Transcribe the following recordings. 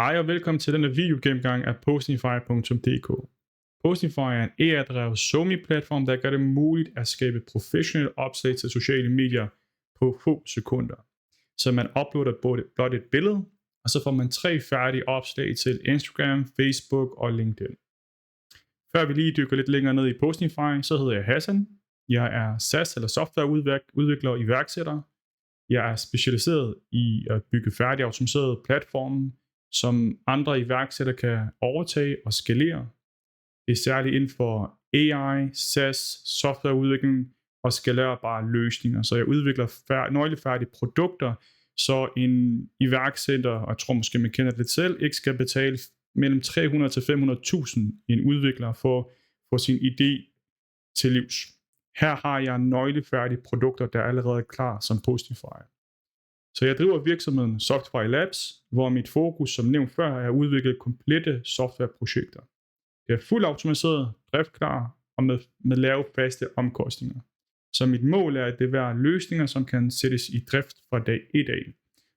Hej og velkommen til denne videogennemgang af Postify.dk. Postify er en AI-drevet SoMe-platform, der gør det muligt at skabe professionelle opslag til sociale medier på få sekunder. Så man uploader blot et billede, og så får man 3 færdige opslag til Instagram, Facebook og LinkedIn. Før vi lige dykker lidt længere ned i Postify, så hedder jeg Hassan. Jeg er SaaS eller softwareudvikler og iværksætter. Jeg er specialiseret i at bygge færdige automatiserede platforme, som andre iværksættere kan overtage og skalere. Det er særligt inden for AI, SaaS, softwareudvikling og skalerbare løsninger. Så jeg udvikler nøglefærdige produkter, så en iværksætter, og jeg tror måske man kender det lidt selv, ikke skal betale mellem 300 til 500.000 en udvikler for at få sin idé til livs. Her har jeg nøglefærdige produkter, der er allerede klar som Postify. Så jeg driver virksomheden Software Labs, hvor mit fokus, som nævnt før, er at udvikle komplette softwareprojekter. Det er fuldt automatiseret, driftklar og med lave faste omkostninger. Så mit mål er, at det er løsninger, som kan sættes i drift fra dag 1 af.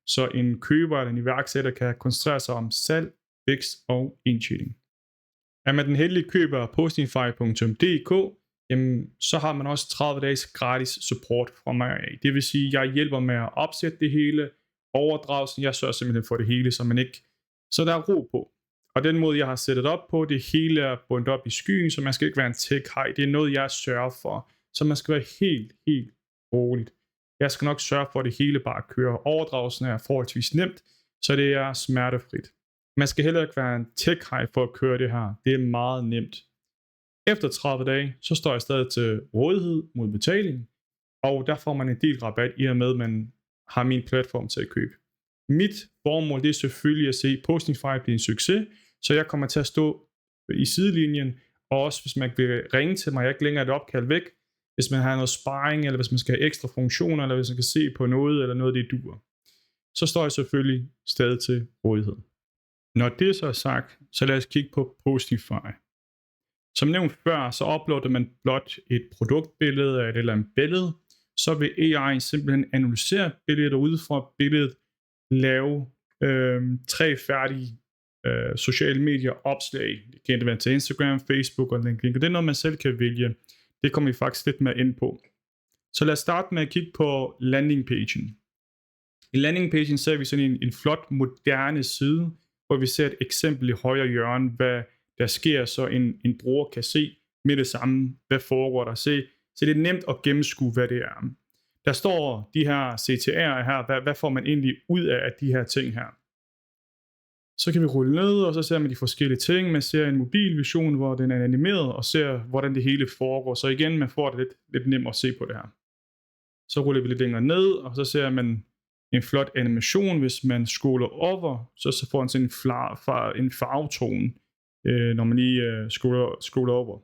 Så en køber eller en iværksætter kan koncentrere sig om salg, vækst og indtjening. Er man den heldige køber af Postify.dk, så har man også 30 dages gratis support fra mig af. Det vil sige, at jeg hjælper med at opsætte det hele, overdragelsen, jeg sørger simpelthen for det hele, så der er ro på. Og den måde, jeg har sættet op på, det hele er bundet op i skyen, så man skal ikke være en tech-hej. Det er noget, jeg sørger for, så man skal være helt roligt. Jeg skal nok sørge for, at det hele bare kører. Overdragelsen er forholdsvis nemt, så det er smertefrit. Man skal heller ikke være en tech-hej for at køre det her. Det er meget nemt. Efter 30 dage, så står jeg stadig til rådighed mod betaling, og der får man en del rabat i og med, at man har min platform til at købe. Mit formål det er selvfølgelig at se Postify blive en succes, så jeg kommer til at stå i sidelinjen, og også hvis man vil ringe til mig, jeg ikke længere et opkald væk, hvis man har noget sparring, eller hvis man skal have ekstra funktioner, eller hvis man kan se på noget, eller noget det duer, så står jeg selvfølgelig stadig til rådighed. Når det så er sagt, så lad os kigge på Postify. Som nævnt før, så uploader man blot et produktbillede eller en billede, så vil AI simpelthen analysere billedet og ud fra billedet lave 3 færdige sociale medier opslag. Det kan være til Instagram, Facebook og LinkedIn. Det er noget, man selv kan vælge. Det kommer vi faktisk lidt mere ind på. Så lad os starte med at kigge på landingpagen. I landingpagen ser vi sådan en flot, moderne side, hvor vi ser et eksempel i højre hjørne, hvad der sker, så en bruger kan se med det samme, hvad foregår der. Så det er nemt at gennemskue, hvad det er. Der står de her CTR'er her, hvad får man egentlig ud af de her ting her. Så kan vi rulle ned, og så ser man de forskellige ting. Man ser en mobilvision, hvor den er animeret, og ser, hvordan det hele foregår. Så igen, man får det lidt nemt at se på det her. Så ruller vi lidt længere ned, og så ser man en flot animation. Hvis man scroller over, så får man sådan en farvetone, når man lige scroller over.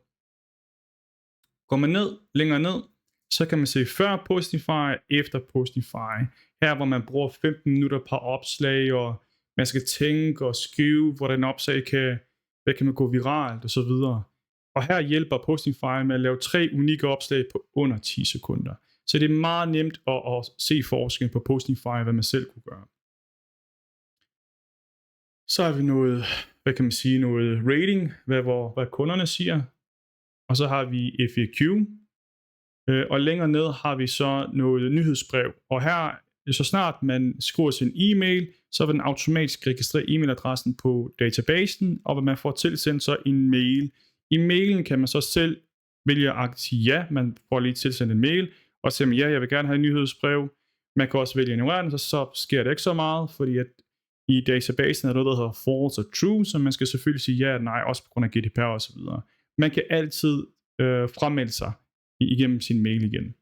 Går man længere ned, så kan man se før Postify, efter Postify. Her hvor man bruger 15 minutter per opslag, og man skal tænke og skrive, hvordan opslag kan man gå viralt og så videre. Og her hjælper Postify med at lave 3 unikke opslag på under 10 sekunder. Så det er meget nemt at se forskellen på Postify, hvad man selv kunne gøre. Så har vi noget, noget rating, hvad kunderne siger. Og så har vi FAQ. Og længere ned har vi så noget nyhedsbrev. Og her, så snart man skriver sin e-mail, så vil den automatisk registrere e-mailadressen på databasen, og man får tilsendt så en mail. I mailen kan man så selv vælge at sige ja, man får lige tilsendt en mail, og sige ja, jeg vil gerne have et nyhedsbrev. Man kan også vælge en ignorere den, så sker det ikke så meget, fordi at i databasen er der noget, der hedder false og true, så man skal selvfølgelig sige ja og nej, også på grund af GDPR og så videre. Man kan altid fremmelde sig igennem sin mail igen.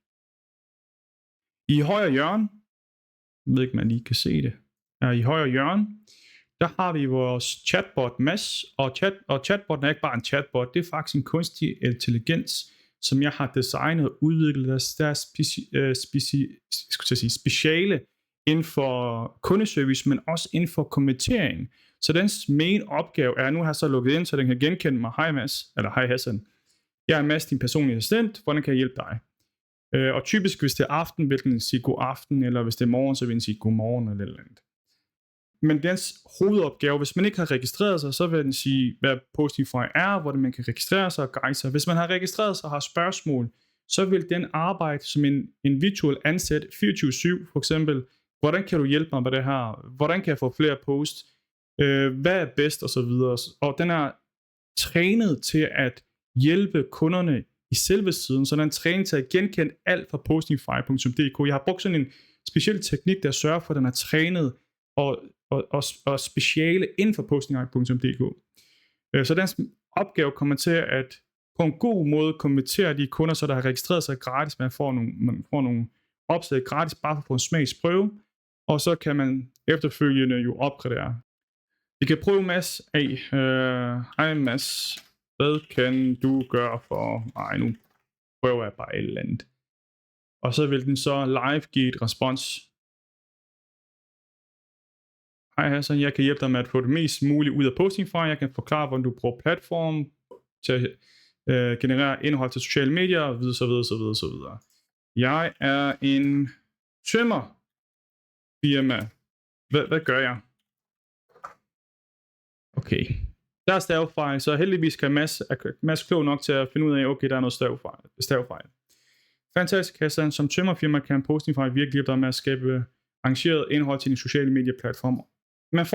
I højre hjørne, jeg ved ikke, man lige kan se det, i højre hjørne, der har vi vores chatbot Mads, og chatbotten er ikke bare en chatbot, det er faktisk en kunstig intelligens, som jeg har designet og udviklet, der er speciale inden for kundeservice, men også inden for kommentering. Så dens main opgave er, nu har jeg så lukket ind, så den kan genkende mig. Hej Mads, eller hej Hassan. Jeg er Mads, din personlige assistent. Hvordan kan jeg hjælpe dig? Og typisk, hvis det er aften, vil den sige god aften, eller hvis det er morgen, så vil den sige god morgen, eller andet. Men dens hovedopgave, hvis man ikke har registreret sig, så vil den sige, hvad Postify er, hvordan man kan registrere sig og guide sig. Hvis man har registreret sig og har spørgsmål, så vil den arbejde som en virtual ansat 24/7, for eksempel, hvordan kan du hjælpe mig med det her, hvordan kan jeg få flere posts, hvad er bedst og så videre. Og den er trænet til at hjælpe kunderne i selve siden, så den er trænet til at genkende alt fra postify.dk. Jeg har brugt sådan en speciel teknik, der sørger for, at den er trænet og speciale inden for postify.dk. Så dens opgave kommer til at på en god måde konvertere de kunder, så der har registreret sig gratis, man får nogle opslag gratis, bare for at få en smagsprøve, og så kan man efterfølgende jo opgradere. Vi kan prøve Mads af. Hej Mads, hvad kan du gøre for... Ej, nu prøver jeg bare et eller andet. Og så vil den så live give et respons. Hej Hassan, jeg kan hjælpe dig med at få det mest muligt ud af Postify. Jeg kan forklare, hvordan du bruger platform til at generere indhold til sociale medier, og så videre. Jeg er en tømmerfirma. Hvad gør jeg? Okay. Der er stavefejl, så heldigvis kan Mads klog nok til at finde ud af, okay, der er noget stavefejl. Fantastisk, Hassan. Som tømmerfirma kan Postify virkelig hjælpe dig med at skabe arrangeret indhold til de sociale medieplatformer. Man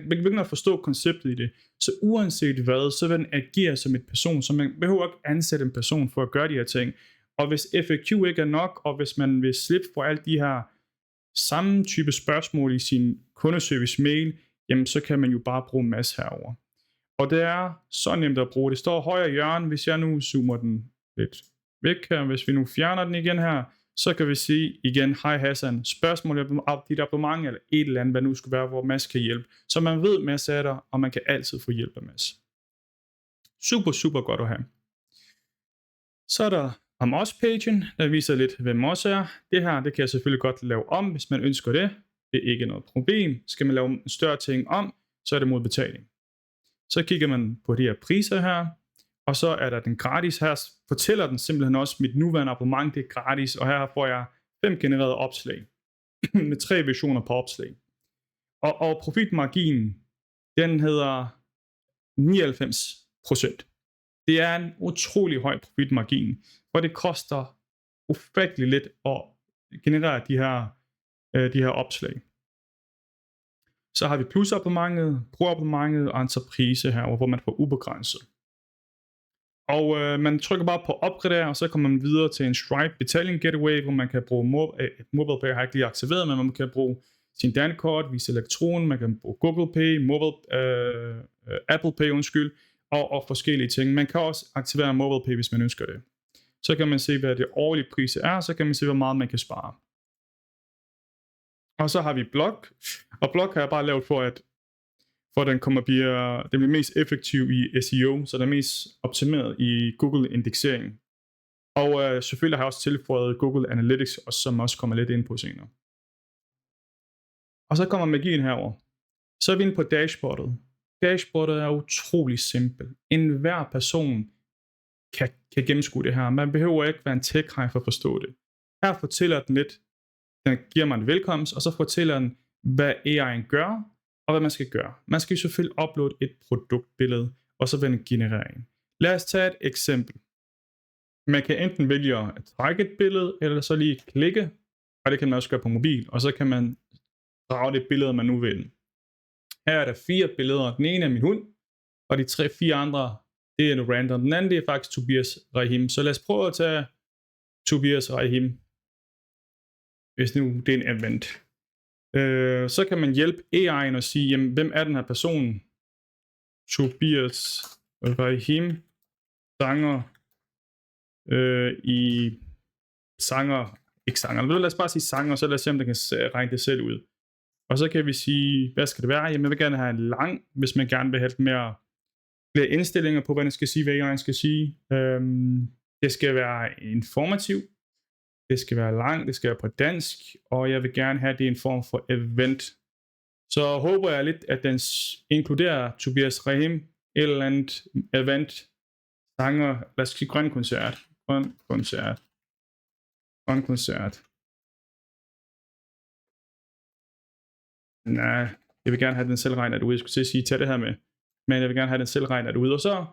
begynder at forstå konceptet i det. Så uanset hvad, så vil den agere som et person, så man behøver ikke ansætte en person for at gøre de her ting. Og hvis FAQ ikke er nok, og hvis man vil slippe for alle de her samme type spørgsmål i sin kundeservice mail, jamen så kan man jo bare bruge Mads herover. Og det er så nemt at bruge. Det står højre hjørne, hvis jeg nu zoomer den lidt væk her. Hvis vi nu fjerner den igen her, så kan vi sige igen, hej Hassan, spørgsmål om dit abonnement eller et eller andet, hvad nu skulle være, hvor Mads kan hjælpe. Så man ved, Mads er der, og man kan altid få hjælp af Mads. Super godt at have. Så er der om os-pagen, der viser lidt, hvem os er. Det her, det kan jeg selvfølgelig godt lave om, hvis man ønsker det. Det er ikke noget problem. Skal man lave en større ting om, så er det mod betaling. Så kigger man på de her priser her, og så er der den gratis. Her fortæller den simpelthen også, mit nuværende abonnement, det er gratis, og her får jeg 5 genererede opslag med 3 versioner på opslag. Og profitmarginen, den hedder 99%. Det er en utrolig høj profitmargin, for det koster ufattelig lidt at generere de her opslag. Så har vi plusabonnementet, pro-abonnementet og entreprise her, hvor man får ubegrænset. Og man trykker bare på opgradere, og så kommer man videre til en Stripe betaling gateway, hvor man kan bruge MobilePay, har jeg ikke lige aktiveret, men man kan bruge sin dankort, Visa Elektron, man kan bruge Google Pay, Apple Pay, og forskellige ting. Man kan også aktivere MobilePay, hvis man ønsker det. Så kan man se, hvad det årlige pris er, så kan man se, hvor meget man kan spare. Og så har vi Blog, og Blog har jeg bare lavet for at den bliver mest effektiv i SEO, så den er mest optimeret i Google indeksering. Og selvfølgelig har jeg også tilføjet Google Analytics, som også kommer lidt ind på senere. Og så kommer magien herover. Så er vi inde på dashboardet. Dashboardet er utrolig simpelt. Enhver person kan gennemskue det her. Man behøver ikke være en tech-high for at forstå det. Her fortæller den lidt. Den giver mig en velkomst, og så fortæller den, hvad AI'en gør, og hvad man skal gøre. Man skal jo selvfølgelig uploade et produktbillede, og så vil den generere en. Lad os tage et eksempel. Man kan enten vælge at trække et billede, eller så lige klikke, og det kan man også gøre på mobil, og så kan man drage det billede, man nu vil. Her er der 4 billeder. Den ene er min hund, og de 4 andre, det er random. Den anden, det er faktisk Tobias Rahim. Så lad os prøve at tage Tobias Rahim, hvis nu det er en event. Så kan man hjælpe AI'en og sige, jamen, hvem er den her person? Tobias Rahim, sanger ikke sanger. Lad os bare sige sanger, så lad os se, om den kan regne det selv ud. Og så kan vi sige, hvad skal det være? Jamen, jeg vil gerne have en lang, hvis man gerne vil have flere indstillinger på, hvad den skal sige, hvad AI'en skal sige. Det skal være informativ. Det skal være langt, det skal være på dansk, og jeg vil gerne have det i en form for event. Så håber jeg lidt, at den inkluderer Tobias Rahim, et eller andet event, sanger, lad os sige grøn koncert. Nej, Jeg vil gerne have den selvregner ud. Jeg skulle til at sige, tag det her med. Men jeg vil gerne have den selvregner ud. Og så,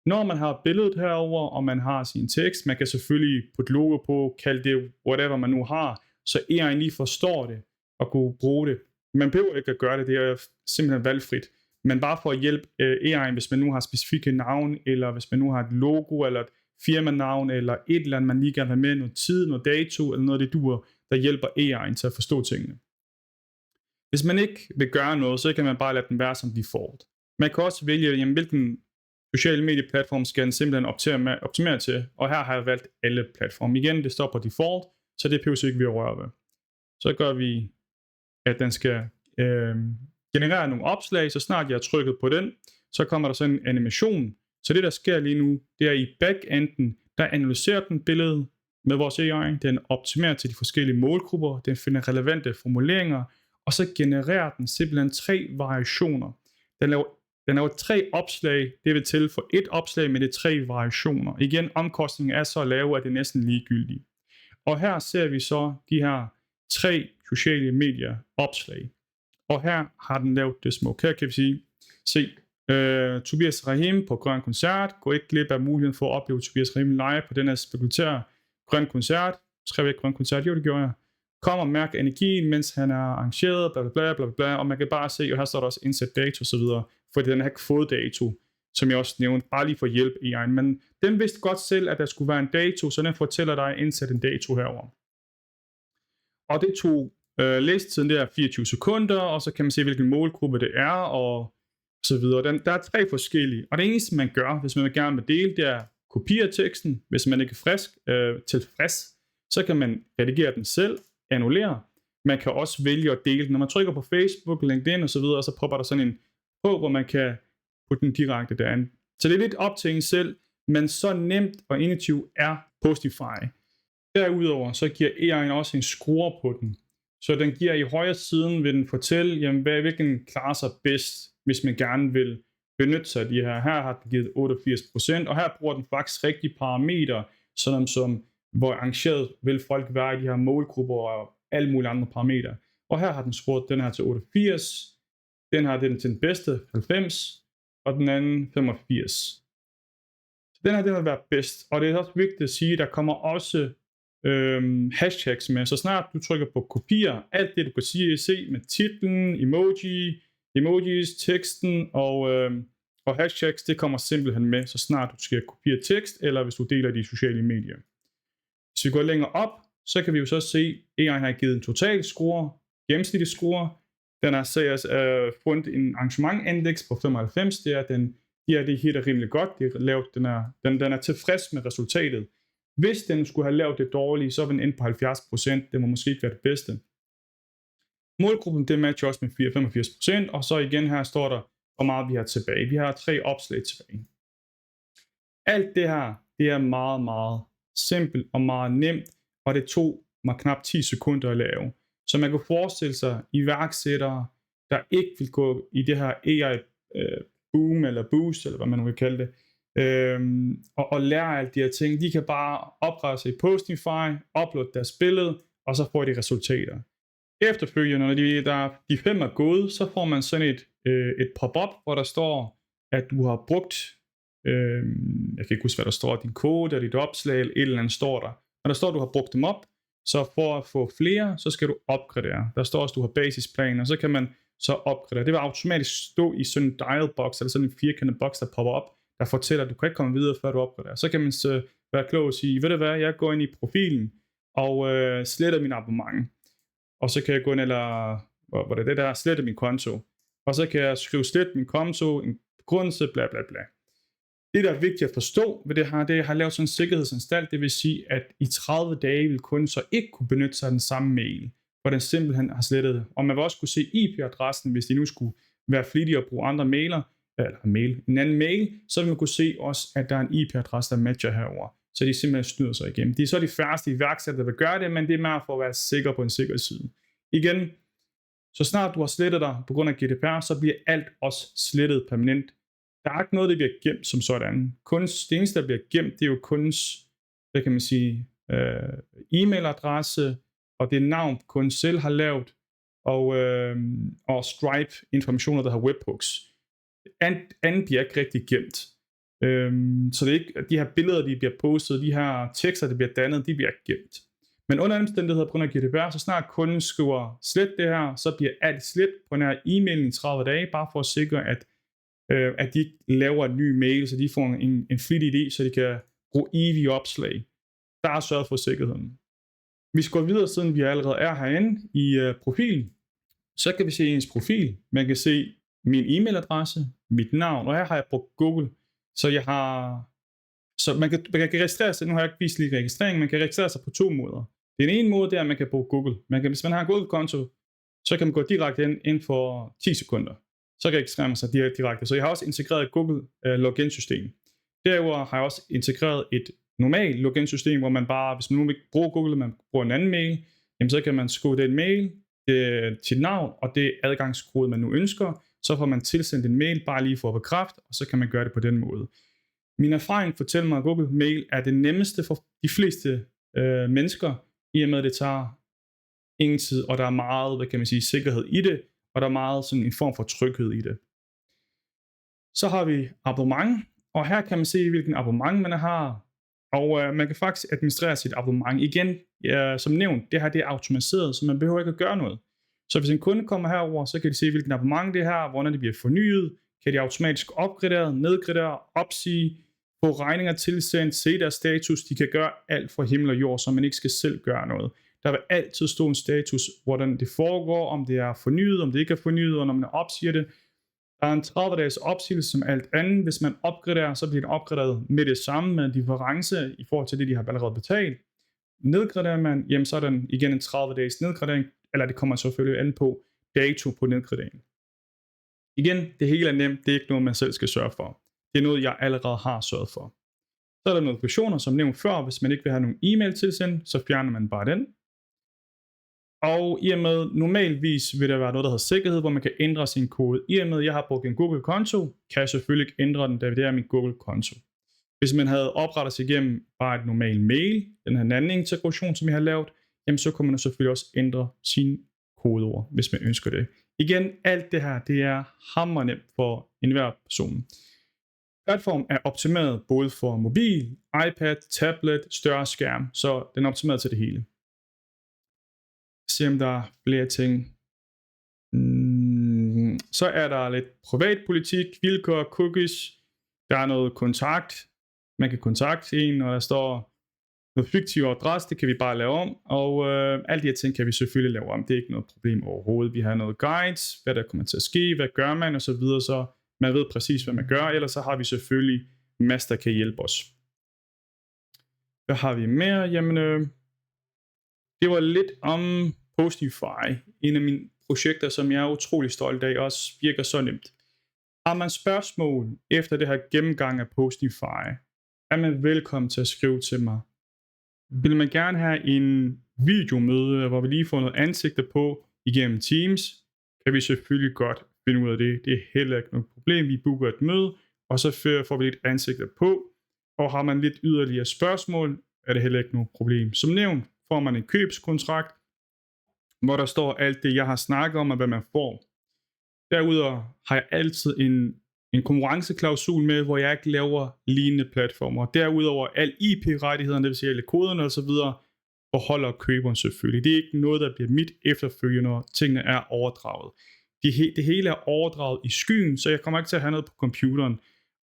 når man har billedet herover, og man har sin tekst, man kan selvfølgelig putte logo på, kalde det whatever man nu har, så AI lige forstår det og kunne bruge det. Man behøver ikke at gøre det, det er simpelthen valgfrit. Men bare for at hjælpe AI, hvis man nu har specifikke navn, eller hvis man nu har et logo, eller et firmanavn, eller et eller andet, man lige gerne vil have med, noget tid, noget dato, eller noget af det duer, der hjælper AI'en til at forstå tingene. Hvis man ikke vil gøre noget, så kan man bare lade den være som default. Man kan også vælge, jamen, hvilken sociale medieplatform skal den simpelthen optimere til, og her har jeg valgt alle platforme. Igen, det står på default, så det behøver ikke vi at røre ved. Så gør vi, at den skal generere nogle opslag, så snart jeg har trykket på den, så kommer der sådan en animation. Så det der sker lige nu, det er i backenden, der analyserer den billedet med vores AI, den optimerer til de forskellige målgrupper, den finder relevante formuleringer, og så genererer den simpelthen 3 variationer. Den laver 3 opslag, det vil til for et opslag med de 3 variationer. Igen, omkostningen er så lave, at det er næsten ligegyldigt. Og her ser vi så de her 3 sociale medier opslag. Og her har den lavet det smukt. Her kan vi se Tobias Rahim på Grøn Koncert. Gå ikke glip af muligheden for at opleve Tobias Rahim live på den her spektakulære Grøn Koncert. Skrev ikke Grøn Koncert? Jo, det gjorde jeg. Kom og mærk energien, mens han er arrangeret, bla bla bla bla, og man kan bare se, og her står der også indsæt dato og så videre, fordi den har ikke fået dato, som jeg også nævnte, bare lige for hjælp i egen. Men den vidste godt selv, at der skulle være en dato, så den fortæller dig at indsætte en dato herover. Og det tog læsetiden der 24 sekunder, og så kan man se, hvilken målgruppe det er, og så videre. Der er 3 forskellige, og det eneste man gør, hvis man gerne vil dele, det er kopiere teksten. Hvis man ikke er tilfreds, så kan man redigere den selv, annullere. Man kan også vælge at dele den. Når man trykker på Facebook, LinkedIn og så videre, så popper der sådan en på, hvor man kan putte den direkte derinde. Så det er lidt op til en selv, men så nemt og intuitivt er Postify. Derudover så giver AI'en også en score på den. Så den giver i højre siden, vil den fortælle, jamen, hvilken klarer sig bedst, hvis man gerne vil benytte sig af de her. Her har den givet 88%, og her bruger den faktisk rigtige parametre, sådan som hvor arrangeret vil folk være i de her målgrupper og alle mulige andre parametre. Og her har den scoret den her til 88, den her den til den bedste 90, og den anden 85. Så den her den vil være bedst, og det er også vigtigt at sige, at der kommer også hashtags med, så snart du trykker på kopier, alt det du kan se med titlen, emojis, teksten og hashtags, det kommer simpelthen med, så snart du skal kopiere tekst, eller hvis du deler de sociale medier. Hvis vi går længere op, så kan vi jo så se, at AI har givet en total score, gennemsnitlig score. Den har fundet en arrangementindeks på 95, det er den det helt rimelig godt, den er tilfreds med resultatet. Hvis den skulle have lavet det dårligt, så vil den ende på 70%, det må måske ikke være det bedste. Målgruppen det matcher også med 85%, og så igen her står der, hvor meget vi har tilbage. Vi har 3 opslag tilbage. Alt det her, det er meget, meget simpelt og meget nemt, og det tog mig knap 10 sekunder at lave. Så man kan forestille sig iværksættere, der ikke vil gå i det her AI boom eller boost, eller hvad man nu vil kalde det, og lære alle de her ting. De kan bare oprette sig i Postify, uploade deres billede, og så får de resultater. Efterfølgende, når de 5 er gået, så får man sådan et pop-up, hvor der står, at du har brugt, jeg kan ikke huske, hvad der står, din kode eller dit opslag, eller et eller andet står der. Når der står, at du har brugt dem op, så for at få flere, så skal du opgradere. Der står også, at du har basisplaner, så kan man så opgradere. Det vil automatisk stå i sådan en dial box, eller sådan en firkantet boks, der popper op, der fortæller, at du kan ikke komme videre, før du opgraderer. Så kan man så være klog og sige, ved du hvad, jeg går ind i profilen, og sletter min abonnement. Og så kan jeg gå ind, sletter min konto. Og så kan jeg skrive slet min konto, en begrundelse, bla bla bla. Det, der er vigtigt at forstå ved det her, det er, at jeg har lavet sådan en sikkerhedsanstalt. Det vil sige, at i 30 dage vil kunden så ikke kunne benytte sig af den samme mail, hvor den simpelthen har slettet det. Og man vil også kunne se IP-adressen, hvis de nu skulle være flittige at bruge andre mailer, eller en anden mail, så vil man kunne se også, at der er en IP-adresse, der matcher herover. Så de simpelthen snyder sig igennem. Det er så de færreste iværksættere, der vil gøre det, men det er mere for at være sikker på en sikker side. Igen, så snart du har slettet dig på grund af GDPR, så bliver alt også slettet permanent. Der er ikke noget, der bliver gemt som sådan. Det eneste, der bliver gemt, det er jo kundens, hvad kan man sige, e-mailadresse, og det navn, kunden selv har lavet, og Stripe informationer, der har webhooks. Andet bliver ikke rigtig gemt. Så det er ikke, de her billeder, de bliver postet, de her tekster, der bliver dannet, de bliver ikke gemt. Men under omstændigheder på grund af GDPR, så snart kunden skriver slet det her, så bliver alt slet på den her e-mail i 30 dage, bare for at sikre, at de laver en ny mail, så de får en flittig idé, så de kan bruge evige opslag. Der er sørget for sikkerheden. Vi skal gå videre, siden vi allerede er herinde i profilen. Så kan vi se ens profil. Man kan se min e-mailadresse, mit navn, og her har jeg brugt Google. Så man kan registrere sig. Nu har jeg ikke vist lige registrering. Man kan registrere sig på 2 måder. Den ene måde, det er, at man kan bruge Google. Hvis man har en Google-konto, så kan man gå direkte ind for 10 sekunder. Så registrerer man sig direkte. Så jeg har også integreret Google login-system. Derudover har jeg også integreret et normalt login-system, hvor man bare, hvis man nu ikke bruger Google, man bruger en anden mail, jamen så kan man skrive den mail til navn, og det adgangskode, man nu ønsker. Så får man tilsendt en mail, bare lige for at bekræfte, og så kan man gøre det på den måde. Min erfaring fortæller mig, at Google Mail er det nemmeste for de fleste mennesker, i og med at det tager ingen tid, og der er meget, sikkerhed i det, og der er meget sådan en form for tryghed i det. Så har vi abonnement, og her kan man se, hvilken abonnement man har, og man kan faktisk administrere sit abonnement. Igen, som nævnt, det her det er automatiseret, så man behøver ikke at gøre noget. Så hvis en kunde kommer herover, så kan de se, hvilken abonnement det her, hvordan det bliver fornyet, kan de automatisk opgradere, nedgradere, opsige, få regninger tilsendt, se deres status. De kan gøre alt fra himmel og jord, så man ikke skal selv gøre noget. Der vil altid stå en status, hvordan det foregår, om det er fornyet, om det ikke er fornyet, og når man opsiger det. Der er en 30-dages opsigelse som alt andet. Hvis man opgraderer, så bliver det opgraderet med det samme, med en difference i forhold til det, de har allerede betalt. Nedgraderer man, jamen så er den igen en 30-dages nedgradering, eller det kommer selvfølgelig an på dato på nedgraderingen. Igen, det hele er nemt, det er ikke noget, man selv skal sørge for. Det er noget, jeg allerede har sørget for. Så er der notifikationer, som nævnt før. Hvis man ikke vil have nogen e-mail tilsendt, så fjerner man bare den. Og i og med normalvis vil der være noget, der hedder sikkerhed, hvor man kan ændre sin kode. I og med, at jeg har brugt en Google-konto, kan jeg selvfølgelig ikke ændre den, da det er min Google-konto. Hvis man havde oprettet sig igennem bare et normalt mail, den her anden integration, som jeg har lavet, jamen så kunne man selvfølgelig også ændre sine kodeord, hvis man ønsker det. Igen, alt det her, det er hammernemt for enhver person. Platformen er optimeret både for mobil, iPad, tablet, større skærm, så den er optimeret til det hele. Se om der er flere ting. Så er der lidt privatpolitik, vilkår, cookies. Der er noget kontakt. Man kan kontakte en, og der står noget fiktiv adresse, det kan vi bare lave om. Og alle de her ting kan vi selvfølgelig lave om. Det er ikke noget problem overhovedet. Vi har noget guides, hvad der kommer til at ske, hvad gør man og så videre, så man ved præcis, hvad man gør. Ellers så har vi selvfølgelig masser, der kan hjælpe os. Hvad har vi mere? Jamen, det var lidt om Postify, en af mine projekter, som jeg er utrolig stolt af, også virker så nemt. Har man spørgsmål efter det her gennemgang af Postify, er man velkommen til at skrive til mig. Vil man gerne have en videomøde, hvor vi lige får noget ansigter på igennem Teams, kan vi selvfølgelig godt finde ud af det. Det er heller ikke noget problem. Vi booker et møde, og så får vi lidt ansigter på. Og har man lidt yderligere spørgsmål, er det heller ikke noget problem. Som nævnt får man en købskontrakt, hvor der står alt det, jeg har snakket om, og hvad man får. Derudover har jeg altid en konkurrenceklausul med, hvor jeg ikke laver lignende platformer. Derudover al IP-rettighederne, det vil sige alle koderne osv., beholder køberen selvfølgelig. Det er ikke noget, der bliver mit efterfølgende, når tingene er overdraget. Det hele er overdraget i skyen, så jeg kommer ikke til at have noget på computeren.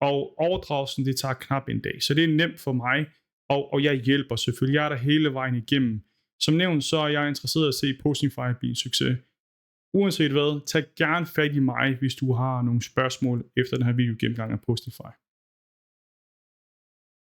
Og overdragelsen, det tager knap en dag. Så det er nemt for mig, og jeg hjælper selvfølgelig. Jeg er der hele vejen igennem. Som nævnt, så er jeg interesseret i at se Postify blive en succes. Uanset hvad, tag gerne fat i mig, hvis du har nogle spørgsmål efter den her video gennemgang af Postify.